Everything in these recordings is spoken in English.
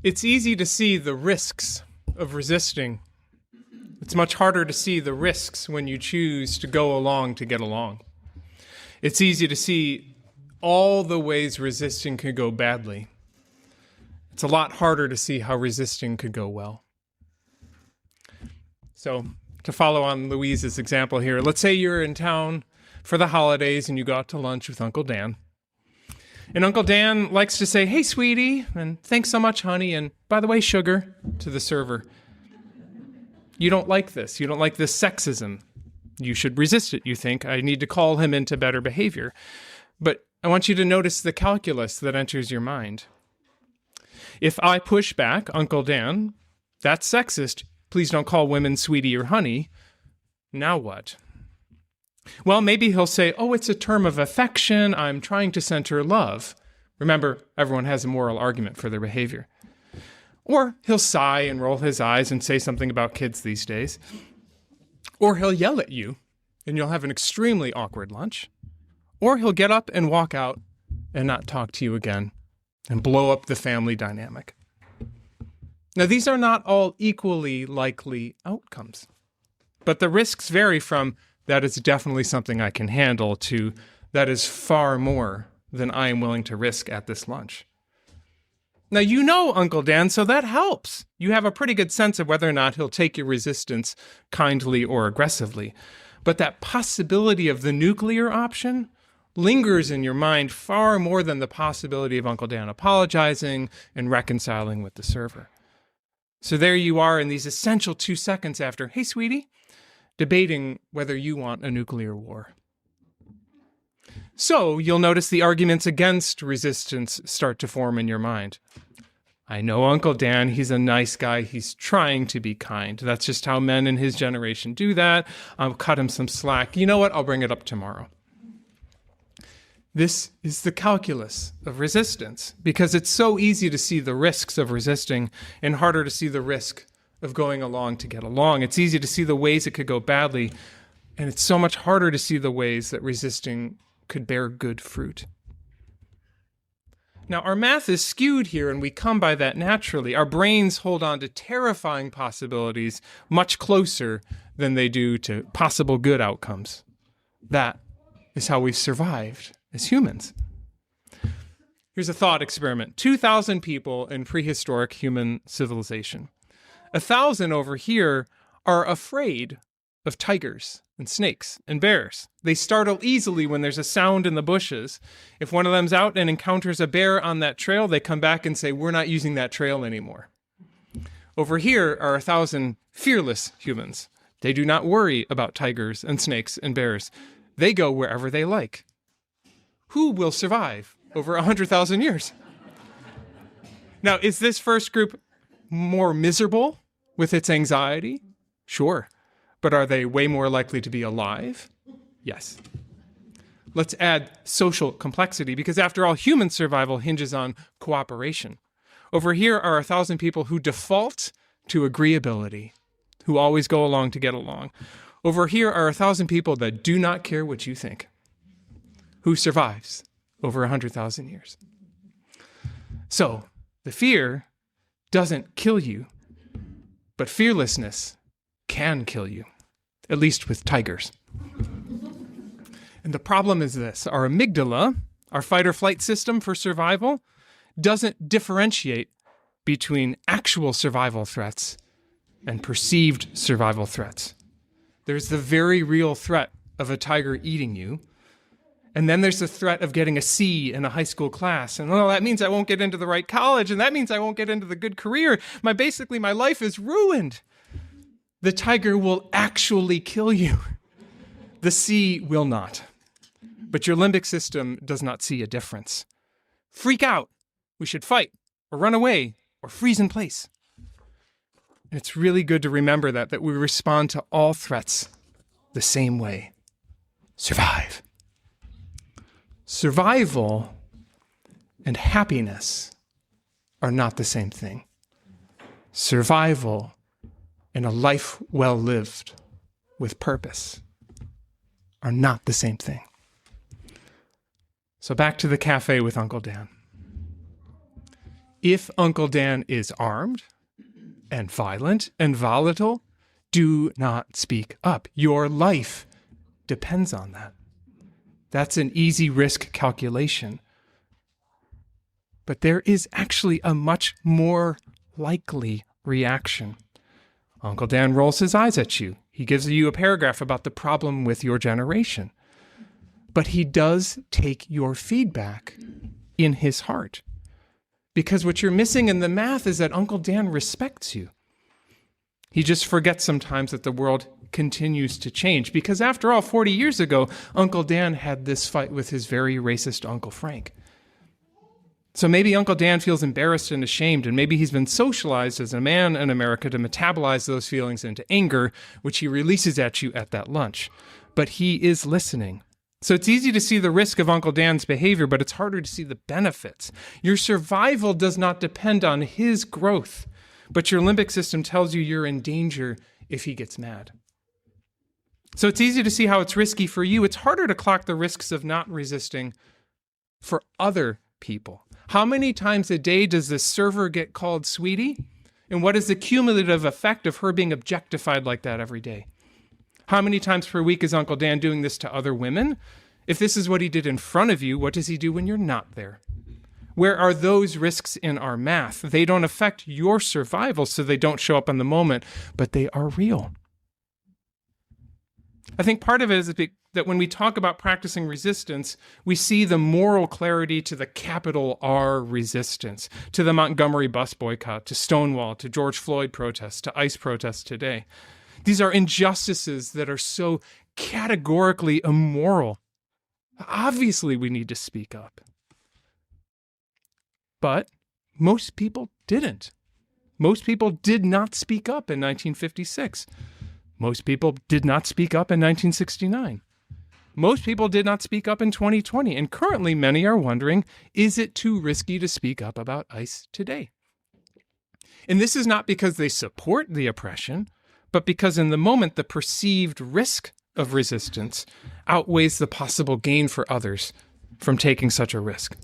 It's easy to see the risks of resisting. It's much harder to see the risks when you choose to go along to get along. It's easy to see all the ways resisting could go badly. It's a lot harder to see how resisting could go well. So, to follow on Louise's example here, let's say you're in town for the holidays and you go out to lunch with Uncle Dan. And Uncle Dan likes to say, "Hey, sweetie," and "Thanks so much, honey," and "By the way, sugar," to the server. You don't like this. You don't like this sexism. You should resist it. You think, I need to call him into better behavior. But I want you to notice the calculus that enters your mind. If I push back, Uncle Dan, that's sexist. Please don't call women sweetie or honey. Now what? Well, maybe he'll say, "Oh, it's a term of affection. I'm trying to center love." Remember, everyone has a moral argument for their behavior. Or he'll sigh and roll his eyes and say something about kids these days. Or he'll yell at you, and you'll have an extremely awkward lunch. Or he'll get up and walk out and not talk to you again and blow up the family dynamic. Now, these are not all equally likely outcomes, but the risks vary from "that is definitely something I can handle" to "that is far more than I am willing to risk at this lunch." Now, you know Uncle Dan, so that helps. You have a pretty good sense of whether or not he'll take your resistance kindly or aggressively. But that possibility of the nuclear option lingers in your mind far more than the possibility of Uncle Dan apologizing and reconciling with the server. So there you are in these essential 2 seconds after, "Hey, sweetie," debating whether you want a nuclear war. So you'll notice the arguments against resistance start to form in your mind. I know Uncle Dan, he's a nice guy. He's trying to be kind. That's just how men in his generation do that. I'll cut him some slack. You know what? I'll bring it up tomorrow. This is the calculus of resistance, because it's so easy to see the risks of resisting and harder to see the risk of going along to get along. It's easy to see the ways it could go badly, and it's so much harder to see the ways that resisting could bear good fruit. Now, our math is skewed here, and we come by that naturally. Our brains hold on to terrifying possibilities much closer than they do to possible good outcomes. That is how we've survived as humans. Here's a thought experiment. 2,000 people in prehistoric human civilization. 1,000 over here are afraid of tigers and snakes and bears. They startle easily when there's a sound in the bushes. If one of them's out and encounters a bear on that trail, they come back and say, "We're not using that trail anymore." Over here are 1,000 fearless humans. They do not worry about tigers and snakes and bears. They go wherever they like. Who will survive over 100,000 years? Now, is this first group more miserable with its anxiety? Sure. But are they way more likely to be alive? Yes. Let's add social complexity, because after all, human survival hinges on cooperation. Over here are 1,000 people who default to agreeability, who always go along to get along. Over here are 1,000 people that do not care what you think. Who survives over 100,000 years? So, the fear doesn't kill you, but fearlessness can kill you, at least with tigers. And the problem is this: our amygdala, our fight or flight system for survival, doesn't differentiate between actual survival threats and perceived survival threats. There's the very real threat of a tiger eating you, and then there's the threat of getting a C in a high school class. And well, that means I won't get into the right college, and that means I won't get into the good career. Basically, my life is ruined. The tiger will actually kill you. The C will not. But your limbic system does not see a difference. Freak out. We should fight, or run away, or freeze in place. And it's really good to remember that we respond to all threats the same way. Survive. Survival and happiness are not the same thing. Survival and a life well lived with purpose are not the same thing. So back to the cafe with Uncle Dan. If Uncle Dan is armed and violent and volatile, do not speak up. Your life depends on that. That's an easy risk calculation. But there is actually a much more likely reaction. Uncle Dan rolls his eyes at you. He gives you a paragraph about the problem with your generation. But he does take your feedback in his heart. Because what you're missing in the math is that Uncle Dan respects you. He just forgets sometimes that the world continues to change. Because after all, 40 years ago, Uncle Dan had this fight with his very racist Uncle Frank. So maybe Uncle Dan feels embarrassed and ashamed, and maybe he's been socialized as a man in America to metabolize those feelings into anger, which he releases at you at that lunch. But he is listening. So it's easy to see the risk of Uncle Dan's behavior, but it's harder to see the benefits. Your survival does not depend on his growth, but your limbic system tells you you're in danger if he gets mad. So it's easy to see how it's risky for you. It's harder to clock the risks of not resisting for other people. How many times a day does this server get called sweetie? And what is the cumulative effect of her being objectified like that every day? How many times per week is Uncle Dan doing this to other women? If this is what he did in front of you, what does he do when you're not there? Where are those risks in our math? They don't affect your survival, so they don't show up in the moment, but they are real. I think part of it is that when we talk about practicing resistance, we see the moral clarity to the capital R resistance, to the Montgomery bus boycott, to Stonewall, to George Floyd protests, to ICE protests today. These are injustices that are so categorically immoral. Obviously, we need to speak up. But most people didn't. Most people did not speak up in 1956. Most people did not speak up in 1969. Most people did not speak up in 2020. And currently, many are wondering, is it too risky to speak up about ICE today? And this is not because they support the oppression, but because in the moment, the perceived risk of resistance outweighs the possible gain for others from taking such a risk.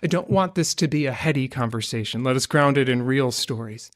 I don't want this to be a heady conversation. Let us ground it in real stories.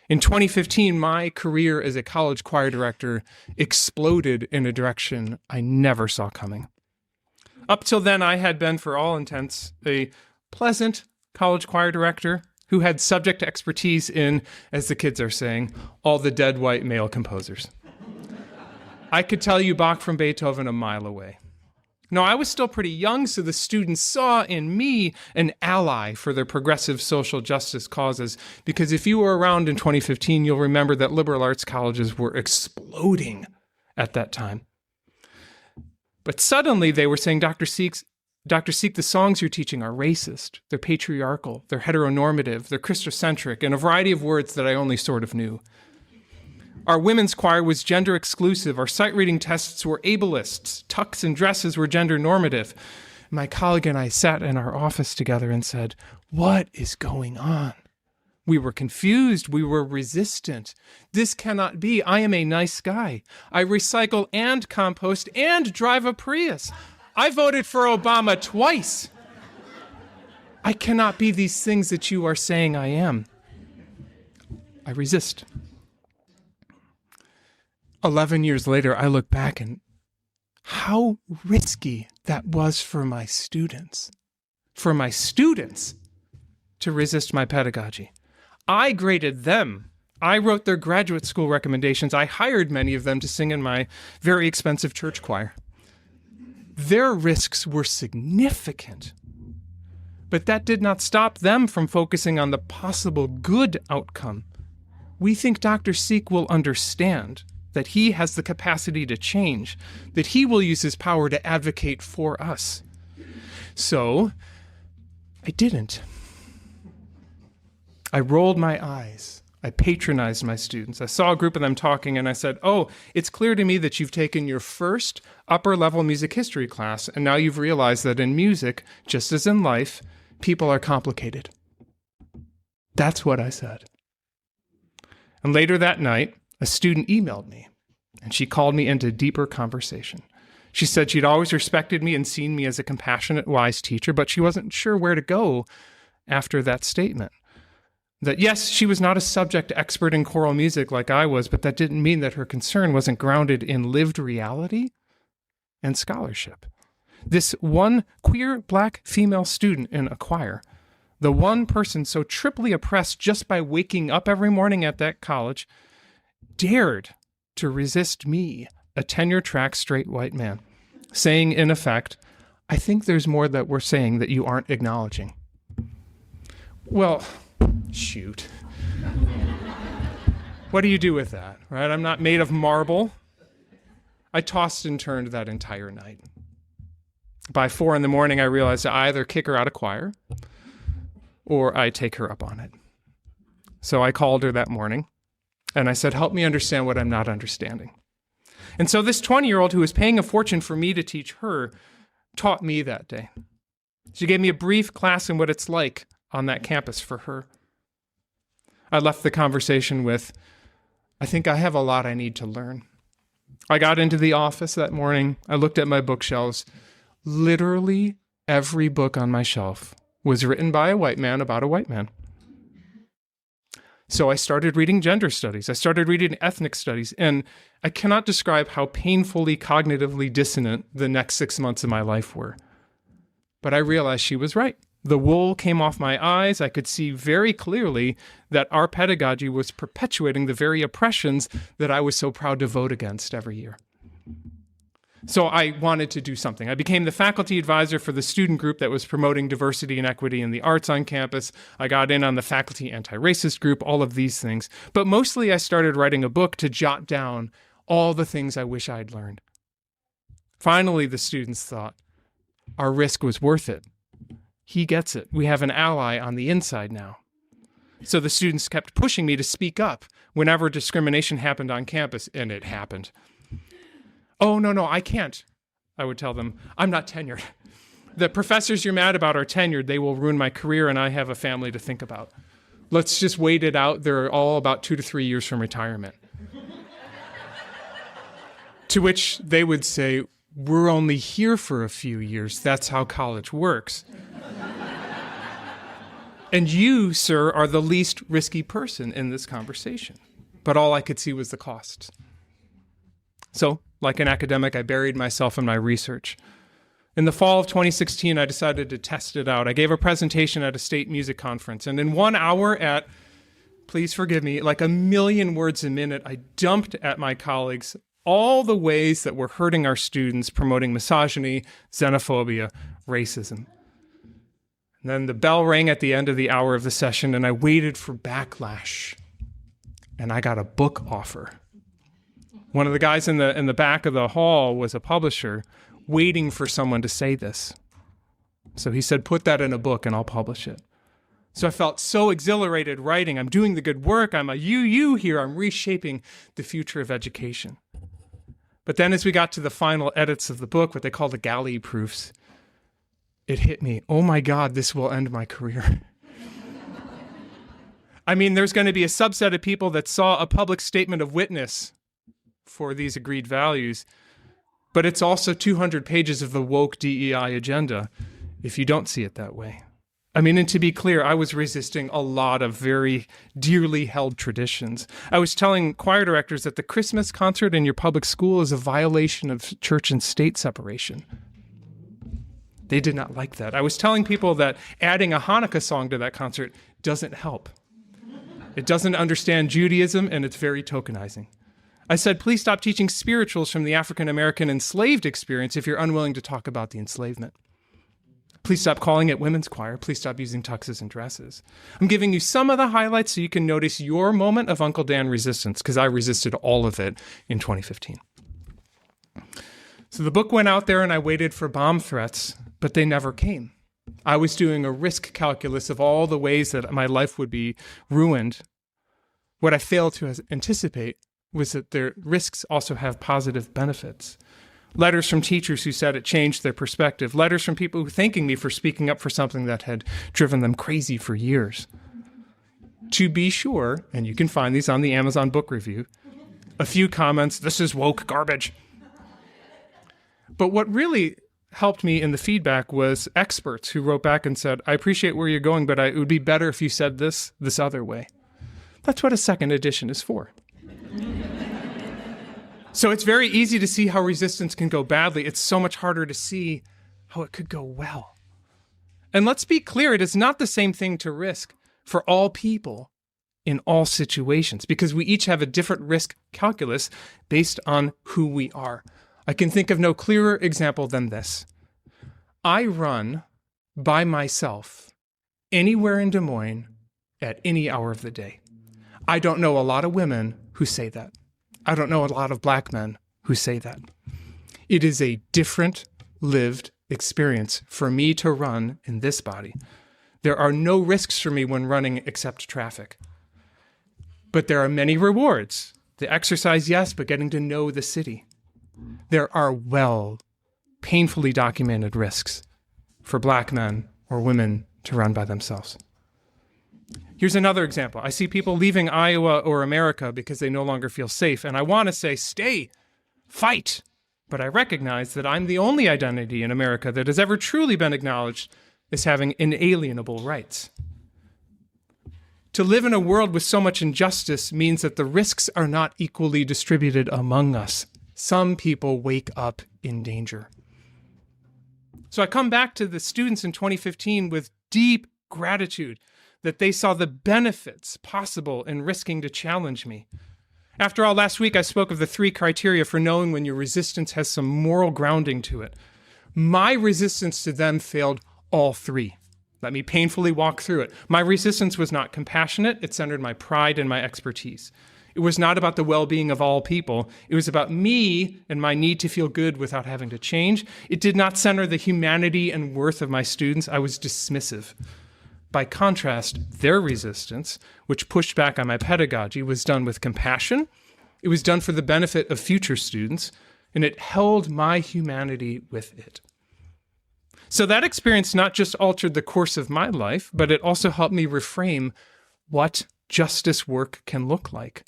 In 2015, my career as a college choir director exploded in a direction I never saw coming. Up till then, I had been, for all intents, a pleasant college choir director who had subject expertise in, as the kids are saying, all the dead white male composers. I could tell you Bach from Beethoven a mile away. No, I was still pretty young, so the students saw in me an ally for their progressive social justice causes, because if you were around in 2015, you'll remember that liberal arts colleges were exploding at that time. But suddenly they were saying, Dr. Sieck, the songs you're teaching are racist, they're patriarchal, they're heteronormative, they're Christocentric, and a variety of words that I only sort of knew. Our women's choir was gender exclusive. Our sight reading tests were ableists. Tucks and dresses were gender normative. My colleague and I sat in our office together and said, what is going on? We were confused. We were resistant. This cannot be. I am a nice guy. I recycle and compost and drive a Prius. I voted for Obama twice. I cannot be these things that you are saying I am. I resist. 11 years later, I look back and how risky that was for my students. For my students to resist my pedagogy. I graded them. I wrote their graduate school recommendations. I hired many of them to sing in my very expensive church choir. Their risks were significant. But that did not stop them from focusing on the possible good outcome. We think Dr. Sieck will understand that he has the capacity to change, that he will use his power to advocate for us. So, I didn't. I rolled my eyes. I patronized my students. I saw a group of them talking and I said, oh, it's clear to me that you've taken your first upper-level music history class and now you've realized that in music, just as in life, people are complicated. That's what I said. And later that night, a student emailed me, and she called me into deeper conversation. She said she'd always respected me and seen me as a compassionate, wise teacher, but she wasn't sure where to go after that statement. That yes, she was not a subject expert in choral music like I was, but that didn't mean that her concern wasn't grounded in lived reality and scholarship. This one queer black female student in a choir, the one person so triply oppressed just by waking up every morning at that college, dared to resist me, a tenure-track straight white man, saying in effect, I think there's more that we're saying that you aren't acknowledging. Well, shoot. What do you do with that, right? I'm not made of marble. I tossed and turned that entire night. By 4 a.m, I realized I either kick her out of choir or I take her up on it. So I called her that morning and I said, help me understand what I'm not understanding. And so this 20-year-old who was paying a fortune for me to teach her taught me that day. She gave me a brief class in what it's like on that campus for her. I left the conversation with, I think I have a lot I need to learn. I got into the office that morning. I looked at my bookshelves. Literally every book on my shelf was written by a white man about a white man. So I started reading gender studies. I started reading ethnic studies, and I cannot describe how painfully cognitively dissonant the next 6 months of my life were. But I realized she was right. The wool came off my eyes. I could see very clearly that our pedagogy was perpetuating the very oppressions that I was so proud to vote against every year. So I wanted to do something. I became the faculty advisor for the student group that was promoting diversity and equity in the arts on campus. I got in on the faculty anti-racist group, all of these things. But mostly I started writing a book to jot down all the things I wish I'd learned. Finally, the students thought, our risk was worth it. He gets it. We have an ally on the inside now. So the students kept pushing me to speak up whenever discrimination happened on campus, and it happened. Oh, no, I can't, I would tell them. I'm not tenured. The professors you're mad about are tenured. They will ruin my career, and I have a family to think about. Let's just wait it out. They're all about 2 to 3 years from retirement. To which they would say, we're only here for a few years. That's how college works. And you, sir, are the least risky person in this conversation. But all I could see was the costs. So, like an academic, I buried myself in my research. In the fall of 2016, I decided to test it out. I gave a presentation at a state music conference, and in 1 hour at, please forgive me, like 1 million words a minute, I dumped at my colleagues all the ways that we're hurting our students, promoting misogyny, xenophobia, racism. And then the bell rang at the end of the hour of the session, and I waited for backlash. And I got a book offer. One of the guys in the back of the hall was a publisher waiting for someone to say this. So he said, put that in a book and I'll publish it. So I felt so exhilarated writing. I'm doing the good work. I'm a you here. I'm reshaping the future of education. But then as we got to the final edits of the book, what they call the galley proofs, it hit me. Oh my God, this will end my career. I mean, there's going to be a subset of people that saw a public statement of witness for these agreed values, but it's also 200 pages of the woke DEI agenda if you don't see it that way. I mean, and to be clear, I was resisting a lot of very dearly held traditions. I was telling choir directors that the Christmas concert in your public school is a violation of church and state separation. They did not like that. I was telling people that adding a Hanukkah song to that concert doesn't help. It doesn't understand Judaism, and it's very tokenizing. I said, please stop teaching spirituals from the African-American enslaved experience if you're unwilling to talk about the enslavement. Please stop calling it women's choir. Please stop using tuxes and dresses. I'm giving you some of the highlights so you can notice your moment of Uncle Dan resistance, because I resisted all of it in 2015. So the book went out there and I waited for bomb threats, but they never came. I was doing a risk calculus of all the ways that my life would be ruined. What I failed to anticipate was that their risks also have positive benefits. Letters from teachers who said it changed their perspective. Letters from people who thanking me for speaking up for something that had driven them crazy for years. To be sure, and you can find these on the Amazon book review, a few comments, this is woke garbage. But what really helped me in the feedback was experts who wrote back and said, I appreciate where you're going, but it would be better if you said this other way. That's what a second edition is for. So it's very easy to see how resistance can go badly. It's so much harder to see how it could go well. And let's be clear, it is not the same thing to risk for all people in all situations, because we each have a different risk calculus based on who we are. I can think of no clearer example than this. I run by myself anywhere in Des Moines at any hour of the day. I don't know a lot of women who say that. I don't know a lot of black men who say that. It is a different lived experience for me to run in this body. There are no risks for me when running except traffic. But there are many rewards. The exercise, yes, but getting to know the city. There are painfully documented risks for black men or women to run by themselves. Here's another example. I see people leaving Iowa or America because they no longer feel safe, and I want to say, stay, fight. But I recognize that I'm the only identity in America that has ever truly been acknowledged as having inalienable rights. To live in a world with so much injustice means that the risks are not equally distributed among us. Some people wake up in danger. So I come back to the students in 2015 with deep gratitude that they saw the benefits possible in risking to challenge me. After all, last week I spoke of the 3 criteria for knowing when your resistance has some moral grounding to it. My resistance to them failed all 3. Let me painfully walk through it. My resistance was not compassionate. It centered my pride and my expertise. It was not about the well-being of all people. It was about me and my need to feel good without having to change. It did not center the humanity and worth of my students. I was dismissive. By contrast, their resistance, which pushed back on my pedagogy, was done with compassion. It was done for the benefit of future students, and it held my humanity with it. So that experience not just altered the course of my life, but it also helped me reframe what justice work can look like.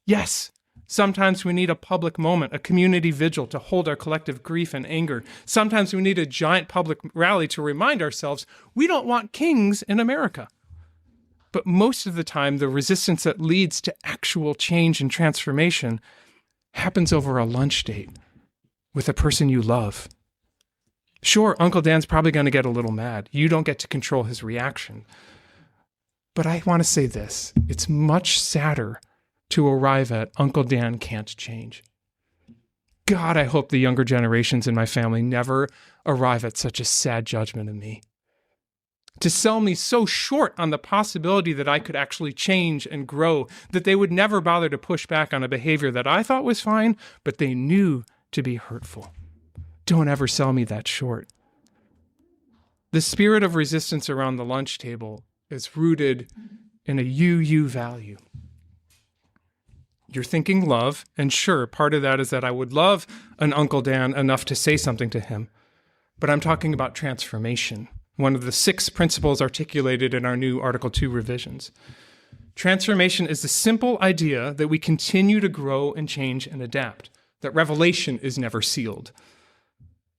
Yes, sometimes we need a public moment, a community vigil to hold our collective grief and anger. Sometimes we need a giant public rally to remind ourselves we don't want kings in America. But most of the time, the resistance that leads to actual change and transformation happens over a lunch date with a person you love. Sure, Uncle Dan's probably going to get a little mad. You don't get to control his reaction. But I want to say this. It's much sadder to arrive at Uncle Dan can't change. God, I hope the younger generations in my family never arrive at such a sad judgment of me. To sell me so short on the possibility that I could actually change and grow, that they would never bother to push back on a behavior that I thought was fine, but they knew to be hurtful. Don't ever sell me that short. The spirit of resistance around the lunch table is rooted in a you value. You're thinking love, and sure, part of that is that I would love an Uncle Dan enough to say something to him. But I'm talking about transformation, one of the 6 principles articulated in our new Article 2 revisions. Transformation is the simple idea that we continue to grow and change and adapt, that revelation is never sealed.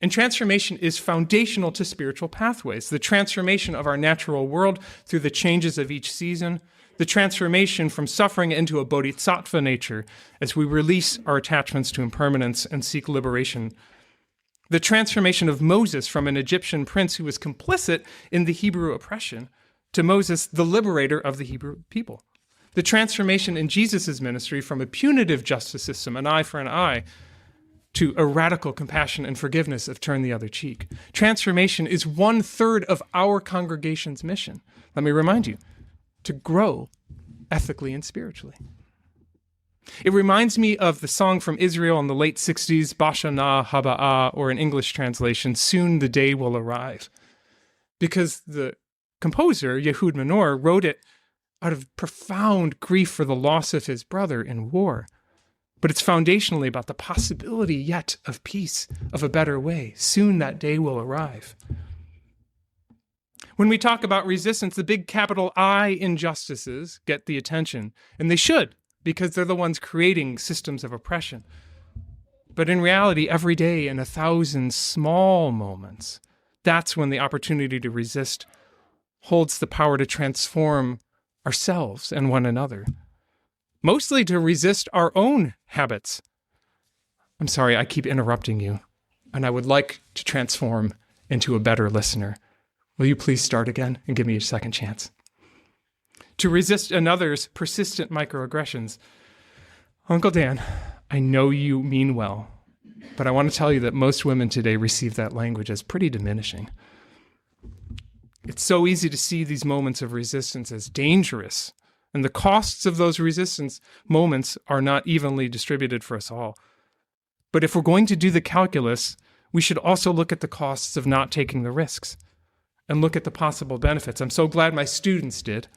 And transformation is foundational to spiritual pathways, the transformation of our natural world through the changes of each season, the transformation from suffering into a bodhisattva nature as we release our attachments to impermanence and seek liberation. The transformation of Moses from an Egyptian prince who was complicit in the Hebrew oppression to Moses, the liberator of the Hebrew people. The transformation in Jesus' ministry from a punitive justice system, an eye for an eye, to a radical compassion and forgiveness of turn the other cheek. Transformation is 1/3 of our congregation's mission. Let me remind you, to grow ethically and spiritually. It reminds me of the song from Israel in the late 60s, Bashana Haba'ah, or in English translation, Soon the Day Will Arrive. Because the composer, Yehud Menor, wrote it out of profound grief for the loss of his brother in war. But it's foundationally about the possibility yet of peace, of a better way. Soon that day will arrive. When we talk about resistance, the big capital I injustices get the attention, and they should, because they're the ones creating systems of oppression. But in reality, every day in 1,000 small moments, that's when the opportunity to resist holds the power to transform ourselves and one another. Mostly to resist our own habits. I'm sorry, I keep interrupting you, and I would like to transform into a better listener. Will you please start again and give me a second chance? To resist another's persistent microaggressions. Uncle Dan, I know you mean well, but I want to tell you that most women today receive that language as pretty diminishing. It's so easy to see these moments of resistance as dangerous, and the costs of those resistance moments are not evenly distributed for us all. But if we're going to do the calculus, we should also look at the costs of not taking the risks and look at the possible benefits. I'm so glad my students did.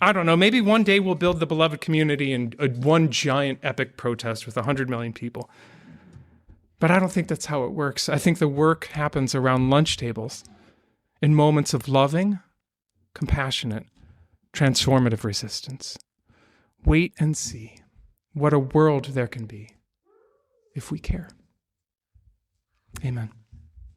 I don't know, maybe one day we'll build the beloved community in one giant epic protest with 100 million people. But I don't think that's how it works. I think the work happens around lunch tables in moments of loving, compassionate, transformative resistance. Wait and see what a world there can be if we care. Amen.